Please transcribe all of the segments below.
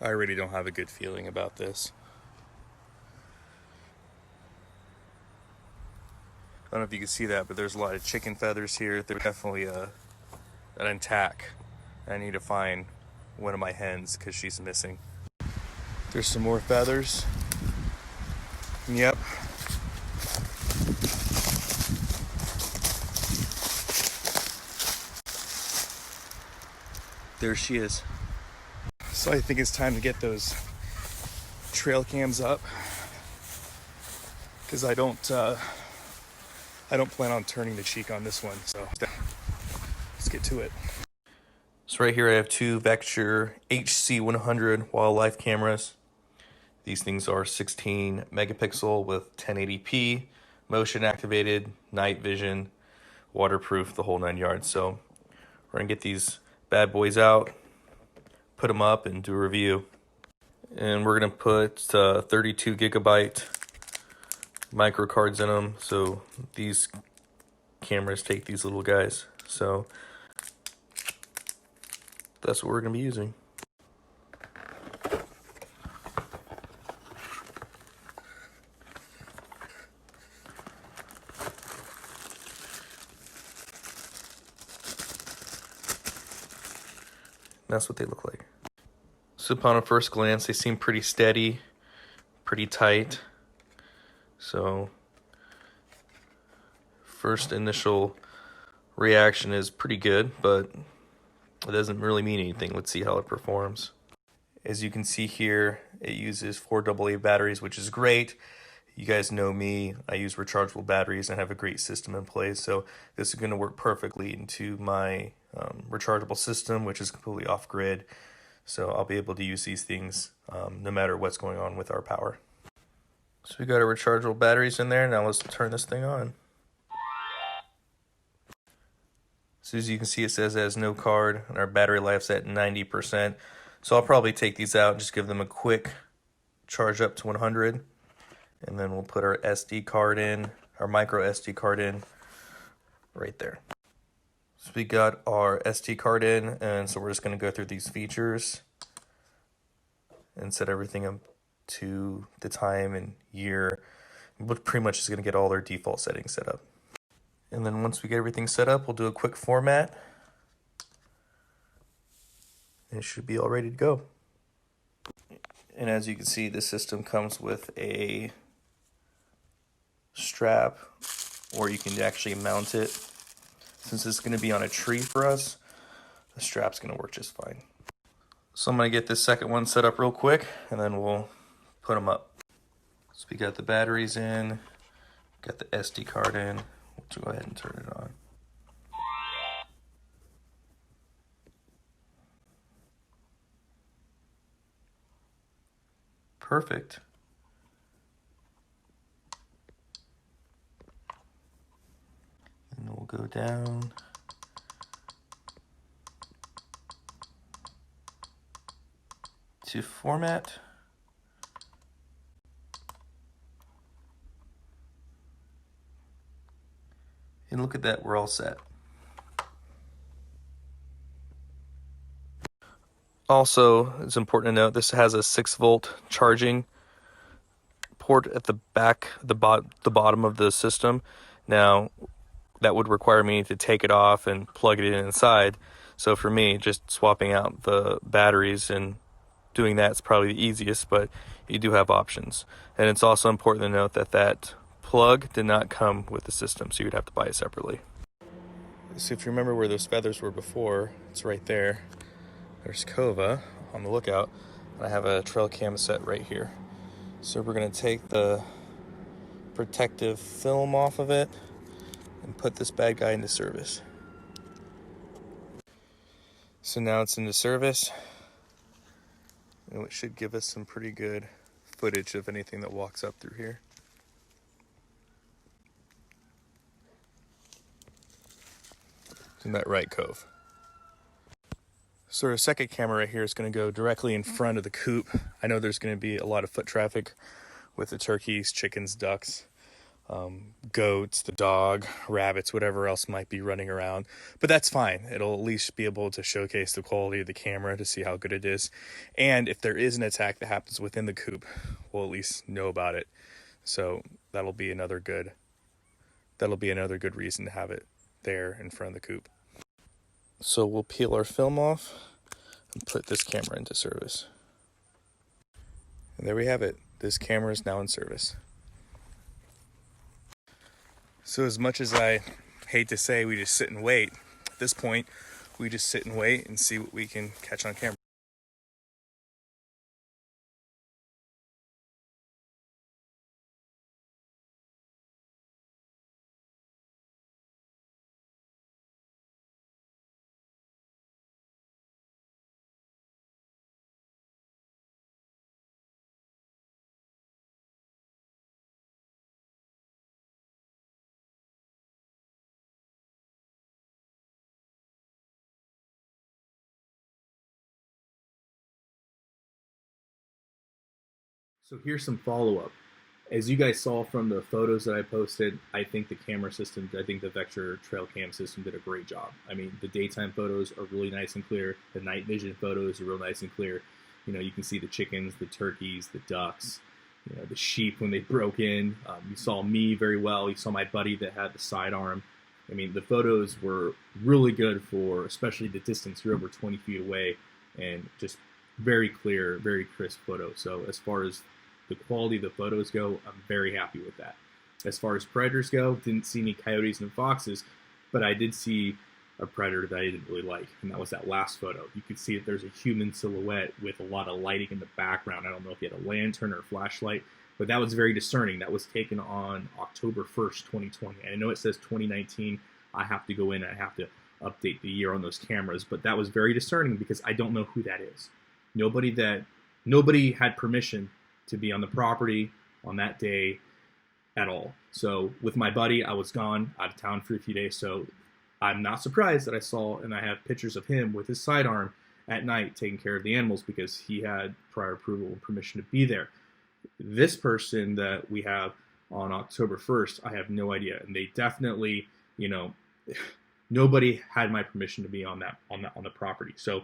I really don't have a good feeling about this. I don't know if you can see that, but there's a lot of chicken feathers here. They're definitely an attack. I need to find one of my hens because she's missing. There's some more feathers. Yep. There she is. So I think it's time to get those trail cams up because I don't plan on turning the cheek on this one. So let's get to it. So right here I have two Victure HC100 wildlife cameras. These things are 16 megapixel with 1080p, motion activated, night vision, waterproof, the whole 9 yards. So we're gonna get these bad boys out, put them up, and do a review. And we're gonna put 32 gigabyte micro cards in them. So these cameras take these little guys. So that's what we're gonna be using. That's what they look like. So upon a first glance, they seem pretty steady, pretty tight. So first initial reaction is pretty good, but it doesn't really mean anything. Let's see how it performs. As you can see here, it uses 4 AA batteries, which is great. You guys know me, I use rechargeable batteries and have a great system in place. So this is going to work perfectly into my rechargeable system, which is completely off grid. So I'll be able to use these things no matter what's going on with our power. So we got our rechargeable batteries in there. Now let's turn this thing on. So as you can see, it says it has no card and our battery life's at 90%. So I'll probably take these out and just give them a quick charge up to 100. And then we'll put our SD card in, our micro SD card in right there. So we got our SD card in, and so we're just going to go through these features and set everything up to the time and year. We're pretty much just going to get all their default settings set up. And then once we get everything set up, we'll do a quick format. And it should be all ready to go. And as you can see, this system comes with a strap, or you can actually mount it. Since it's going to be on a tree for us, the strap's going to work just fine. So I'm going to get this second one set up real quick, and then we'll put them up. So we got the batteries in, got the SD card in. We'll go ahead and turn it on. Perfect. And we'll go down. To format. And look at that, we're all set. Also, it's important to note this has a 6-volt charging port at the back, the bottom of the system. Now, that would require me to take it off and plug it in inside. So for me, just swapping out the batteries and doing that is probably the easiest, but you do have options. And it's also important to note that that plug did not come with the system, so you'd have to buy it separately. So if you remember where those feathers were before, it's right there. There's Kova on the lookout, and I have a trail cam set right here. So we're going to take the protective film off of it and put this bad guy into service. So now it's into service, and it should give us some pretty good footage of anything that walks up through here. Isn't that right, Cove? So our second camera right here is going to go directly in front of the coop. I know there's going to be a lot of foot traffic with the turkeys, chickens, ducks. goats, the dog, rabbits, whatever else might be running around. But that's fine. It'll at least be able to showcase the quality of the camera to see how good it is. And if there is an attack that happens within the coop, we'll at least know about it. So that'll be another good reason to have it there in front of the coop. So we'll peel our film off and put this camera into service. And there we have it. This camera is now in service. So as much as I hate to say we just sit and wait, at this point, we just sit and wait and see what we can catch on camera. So here's some follow-up. As you guys saw from the photos that I posted, I think the camera system, I think the Victure trail cam system did a great job. I mean, the daytime photos are really nice and clear. The night vision photos are real nice and clear. You know, you can see the chickens, the turkeys, the ducks, you know, the sheep when they broke in. You saw me very well. You saw my buddy that had the sidearm. I mean, the photos were really good for, especially the distance. You're over 20 feet away, and just very clear, very crisp photo. So as far as the quality of the photos go, I'm very happy with that. As far as predators go, didn't see any coyotes and foxes, but I did see a predator that I didn't really like, and that was that last photo. You could see that there's a human silhouette with a lot of lighting in the background. I don't know if he had a lantern or a flashlight, but that was very discerning. That was taken on October 1st, 2020. And I know it says 2019. I have to go in and I have to update the year on those cameras, but that was very discerning because I don't know who that is. Nobody had permission to be on the property on that day at all. So with my buddy, I was gone out of town for a few days, so I'm not surprised that I saw and I have pictures of him with his sidearm at night taking care of the animals because he had prior approval and permission to be there. This person that we have on October 1st, I have no idea, and they definitely, you know, nobody had my permission to be on the property. So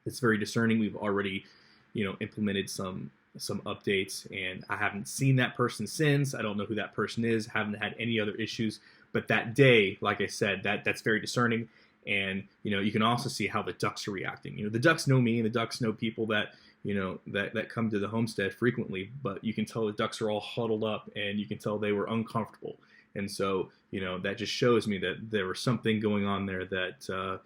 it's very discerning. We've already, you know, implemented some updates, and I haven't seen that person since. I don't know who that person is. Haven't had any other issues. But that day, like I said, that's very discerning. And, you know, you can also see how the ducks are reacting. You know, the ducks know me, and the ducks know people that, you know, that come to the homestead frequently. But you can tell the ducks are all huddled up, and you can tell they were uncomfortable. And so, you know, that just shows me that there was something going on there, that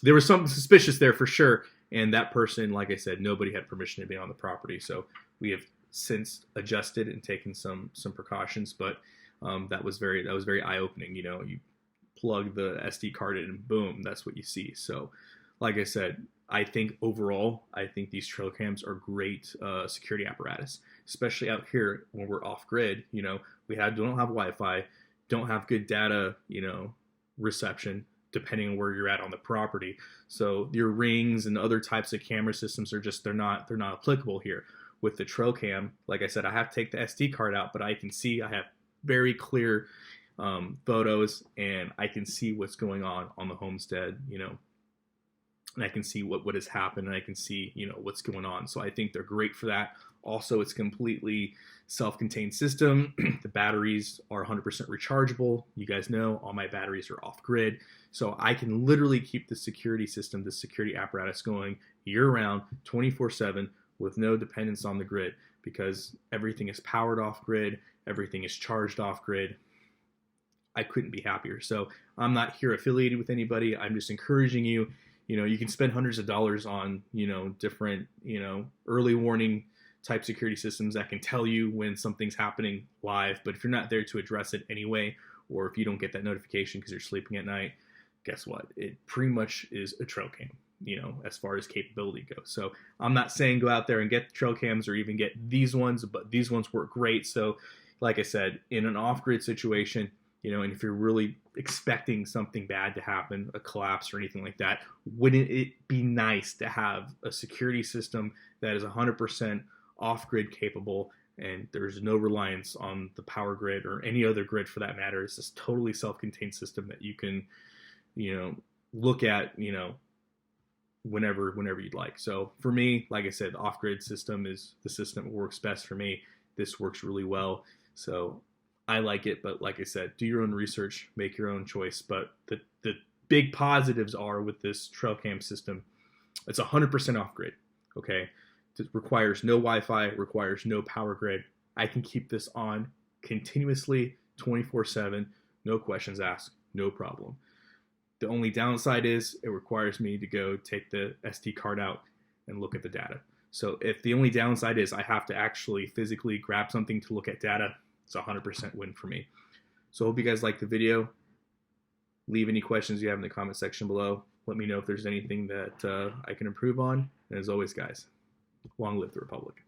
there was something suspicious there for sure. And that person, like I said, nobody had permission to be on the property. So we have since adjusted and taken some precautions, but that was very eye-opening. You know, you plug the SD card in and boom, that's what you see. So like I said, I think overall, I think these trail cams are great security apparatus, especially out here when we're off grid. You know, don't have Wi-Fi, don't have good data, you know, reception, depending on where you're at on the property. So your rings and other types of camera systems are just, they're not applicable here. With the trail cam, like I said, I have to take the SD card out, but I can see, I have very clear photos, and I can see what's going on the homestead, you know, and I can see what has happened, and I can see, you know, what's going on. So I think they're great for that. Also, it's completely self-contained system. The batteries are 100% rechargeable. You guys know all my batteries are off grid. So I can literally keep the security system, the security apparatus going year-round, 24/7 with no dependence on the grid, because everything is powered off grid, everything is charged off grid. I couldn't be happier. So I'm not here affiliated with anybody. I'm just encouraging you. You know, you can spend hundreds of dollars on, you know, different, you know, early warning type security systems that can tell you when something's happening live. But if you're not there to address it anyway, or if you don't get that notification because you're sleeping at night, guess what? It pretty much is a trail cam, you know, as far as capability goes. So I'm not saying go out there and get trail cams or even get these ones, but these ones work great. So like I said, in an off-grid situation, you know, and if you're really expecting something bad to happen, a collapse or anything like that, wouldn't it be nice to have a security system that is 100% off-grid capable and there's no reliance on the power grid or any other grid for that matter. It's this totally self-contained system that you can, you know, look at, whenever you'd like. So for me, like I said, the off-grid system is the system that works best for me. This works really well. So I like it, but like I said, do your own research, make your own choice. But the big positives are with this trail cam system, it's 100% off-grid. Okay, it requires no Wi-Fi, requires no power grid. I can keep this on continuously 24/7, no questions asked, no problem. The only downside is it requires me to go take the SD card out and look at the data. So if the only downside is I have to actually physically grab something to look at data, it's a 100% win for me. So I hope you guys liked the video. Leave any questions you have in the comment section below. Let me know if there's anything that I can improve on. And as always, guys, long live the Republic.